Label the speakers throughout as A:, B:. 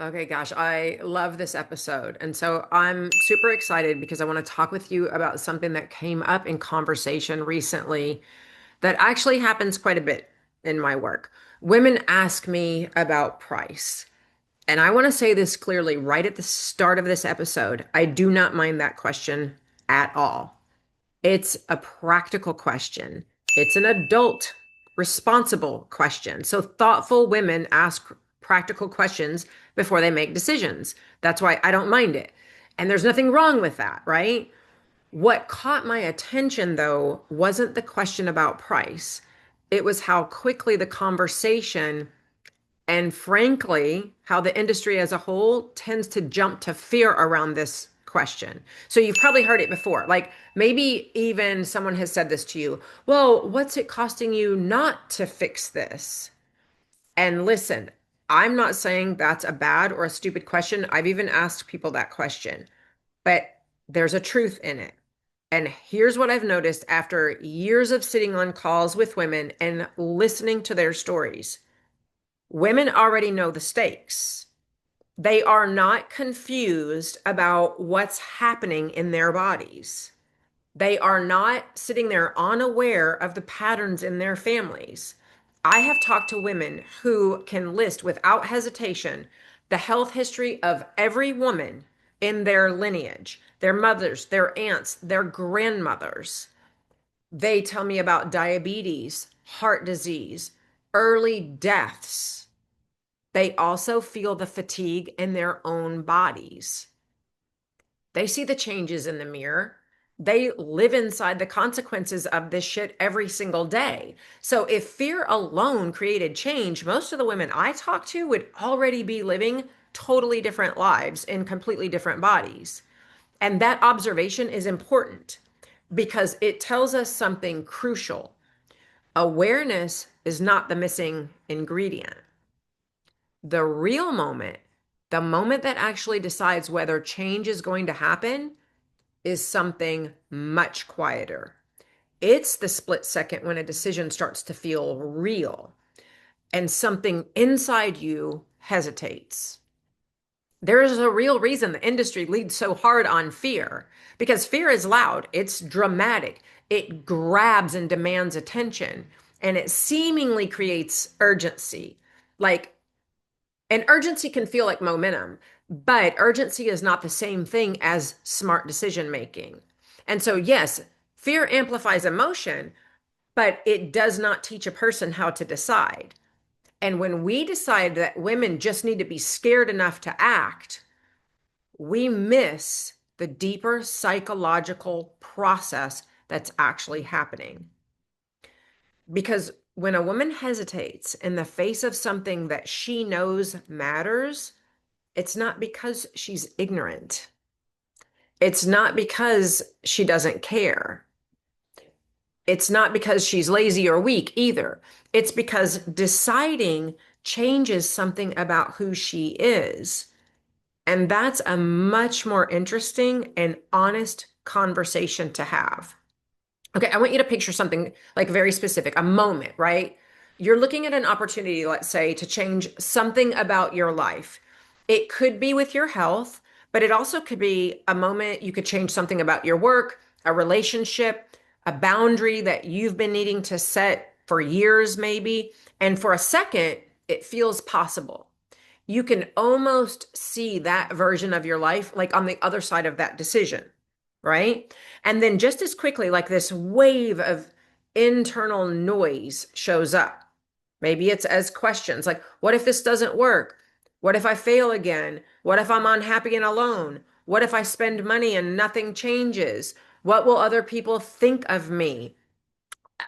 A: Okay, gosh, I love this episode. And so I'm super excited because I want to talk with you about something that came up in conversation recently that actually happens quite a bit in my work. Women ask me about price. And I want to say this clearly right at the start of this episode. I do not mind that question at all. It's a practical question. It's an adult, responsible question. So thoughtful women ask practical questions before they make decisions. That's why I don't mind it. And there's nothing wrong with that, right? What caught my attention, though, wasn't the question about price. It was how quickly the conversation and frankly, how the industry as a whole tends to jump to fear around this question. So you've probably heard it before. Like maybe even someone has said this to you. Well, what's it costing you not to fix this? And listen, I'm not saying that's a bad or a stupid question. I've even asked people that question, but there's a truth in it. And here's what I've noticed after years of sitting on calls with women and listening to their stories. Women already know the stakes. They are not confused about what's happening in their bodies. They are not sitting there unaware of the patterns in their families. I have talked to women who can list without hesitation the health history of every woman in their lineage, their mothers, their aunts, their grandmothers. They tell me about diabetes, heart disease, early deaths. They also feel the fatigue in their own bodies. They see the changes in the mirror. They live inside the consequences of this shit every single day. So if fear alone created change, most of the women I talk to would already be living totally different lives in completely different bodies. And that observation is important because it tells us something crucial. Awareness is not the missing ingredient. The real moment, the moment that actually decides whether change is going to happen, is something much quieter. It's the split second when a decision starts to feel real and something inside you hesitates. There is a real reason the industry leads so hard on fear because fear is loud, it's dramatic, it grabs and demands attention, and it seemingly creates urgency. Like, and urgency can feel like momentum, but urgency is not the same thing as smart decision making. And so, yes, fear amplifies emotion, but it does not teach a person how to decide. And when we decide that women just need to be scared enough to act, we miss the deeper psychological process that's actually happening. Because when a woman hesitates in the face of something that she knows matters, it's not because she's ignorant. It's not because she doesn't care. It's not because she's lazy or weak either. It's because deciding changes something about who she is. And that's a much more interesting and honest conversation to have. Okay, I want you to picture something like very specific, a moment, right? You're looking at an opportunity, let's say, to change something about your life. It could be with your health, but it also could be a moment you could change something about your work, a relationship, a boundary that you've been needing to set for years, maybe. And for a second, it feels possible. You can almost see that version of your life like on the other side of that decision, right? And then just as quickly, like this wave of internal noise shows up. Maybe it's as questions like, what if this doesn't work? What if I fail again? What if I'm unhappy and alone? What if I spend money and nothing changes? What will other people think of me?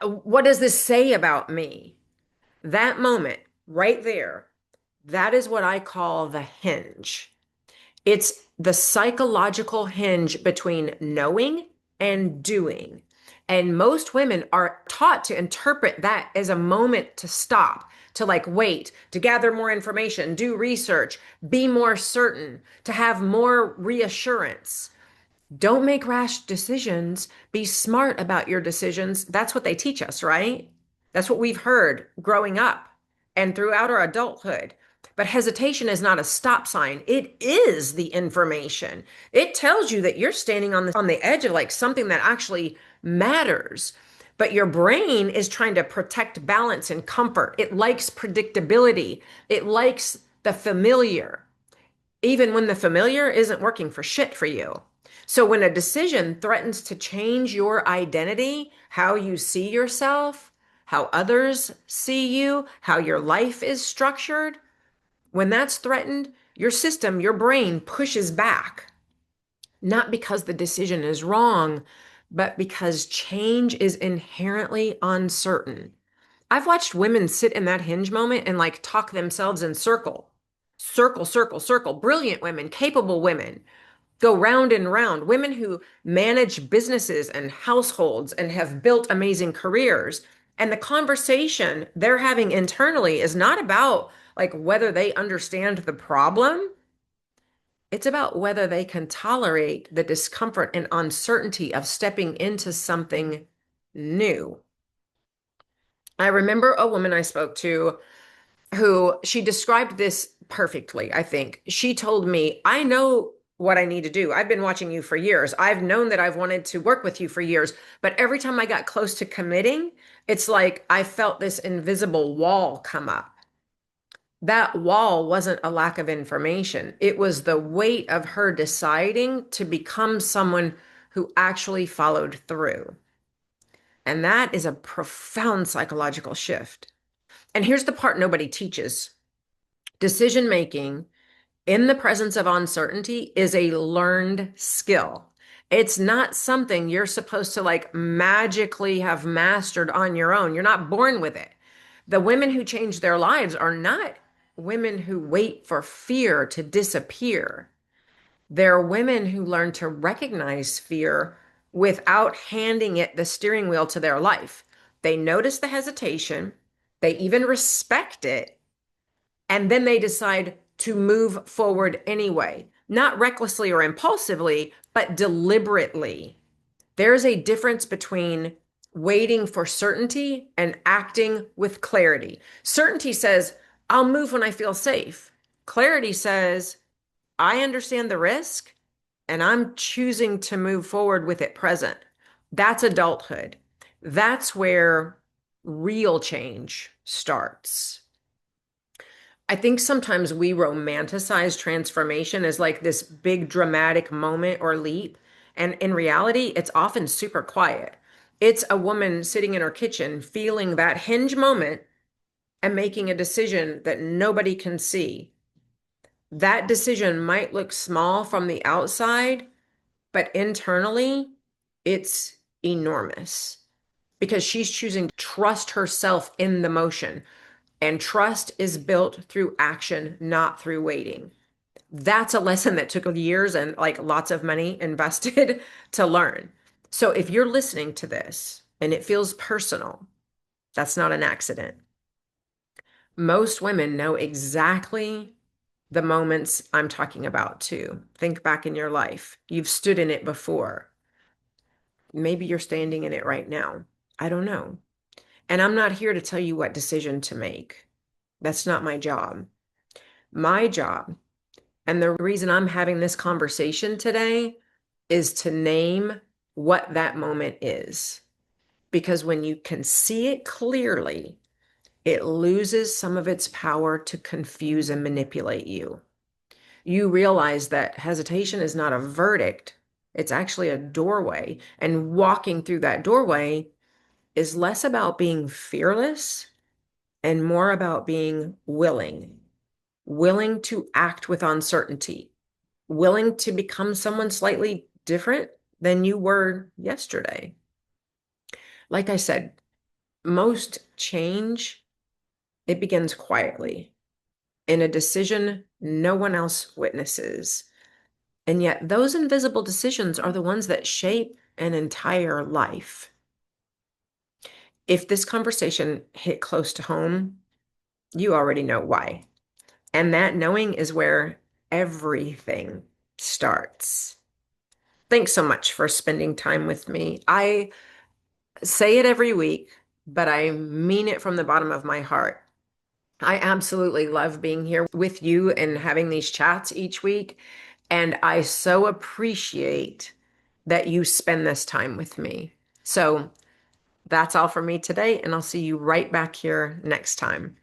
A: What does this say about me? That moment right there, that is what I call the hinge. It's the psychological hinge between knowing and doing. And most women are taught to interpret that as a moment to stop, to like wait, to gather more information, do research, be more certain, to have more reassurance. Don't make rash decisions. Be smart about your decisions. That's what they teach us, right? That's what we've heard growing up and throughout our adulthood. But hesitation is not a stop sign. It is the information. It tells you that you're standing on the edge of like something that actually matters. But your brain is trying to protect balance and comfort. It likes predictability. It likes the familiar, even when the familiar isn't working for shit for you. So when a decision threatens to change your identity, how you see yourself, how others see you, how your life is structured, when that's threatened, your system, your brain pushes back, not because the decision is wrong, but because change is inherently uncertain. I've watched women sit in that hinge moment and like talk themselves in circle, circle, circle. Brilliant women, capable women go round and round. Women who manage businesses and households and have built amazing careers. And the conversation they're having internally is not about like whether they understand the problem. It's about whether they can tolerate the discomfort and uncertainty of stepping into something new. I remember a woman I spoke to who she described this perfectly, I think. She told me, I know what I need to do. I've been watching you for years. I've known that I've wanted to work with you for years. But every time I got close to committing, it's like I felt this invisible wall come up. That wall wasn't a lack of information. It was the weight of her deciding to become someone who actually followed through. And that is a profound psychological shift. And here's the part nobody teaches. Decision making in the presence of uncertainty is a learned skill. It's not something you're supposed to like magically have mastered on your own. You're not born with it. The women who change their lives are not women who wait for fear to disappear. They're women who learn to recognize fear without handing it the steering wheel to their life. They notice the hesitation, they even respect it, and then they decide to move forward anyway, not recklessly or impulsively, but deliberately. There's a difference between waiting for certainty and acting with clarity. Certainty says, I'll move when I feel safe. Clarity says, I understand the risk and I'm choosing to move forward with it present. That's adulthood. That's where real change starts. I think sometimes we romanticize transformation as like this big dramatic moment or leap. And in reality, it's often super quiet. It's a woman sitting in her kitchen feeling that hinge moment and making a decision that nobody can see. That decision might look small from the outside, but internally, it's enormous because she's choosing to trust herself in the motion. And trust is built through action, not through waiting. That's a lesson that took years and like lots of money invested to learn. So if you're listening to this and it feels personal, that's not an accident. Most women know exactly the moments I'm talking about too. Think back in your life. You've stood in it before. Maybe you're standing in it right now. I don't know. And I'm not here to tell you what decision to make. That's not my job. My job, and the reason I'm having this conversation today, is to name what that moment is. Because when you can see it clearly, it loses some of its power to confuse and manipulate you. You realize that hesitation is not a verdict, it's actually a doorway. And walking through that doorway is less about being fearless and more about being willing to act with uncertainty, willing to become someone slightly different than you were yesterday. Like I said, most change, it begins quietly in a decision no one else witnesses. And yet those invisible decisions are the ones that shape an entire life. If this conversation hit close to home, you already know why. And that knowing is where everything starts. Thanks so much for spending time with me. I say it every week, but I mean it from the bottom of my heart. I absolutely love being here with you and having these chats each week. And I so appreciate that you spend this time with me. So that's all for me today, and I'll see you right back here next time.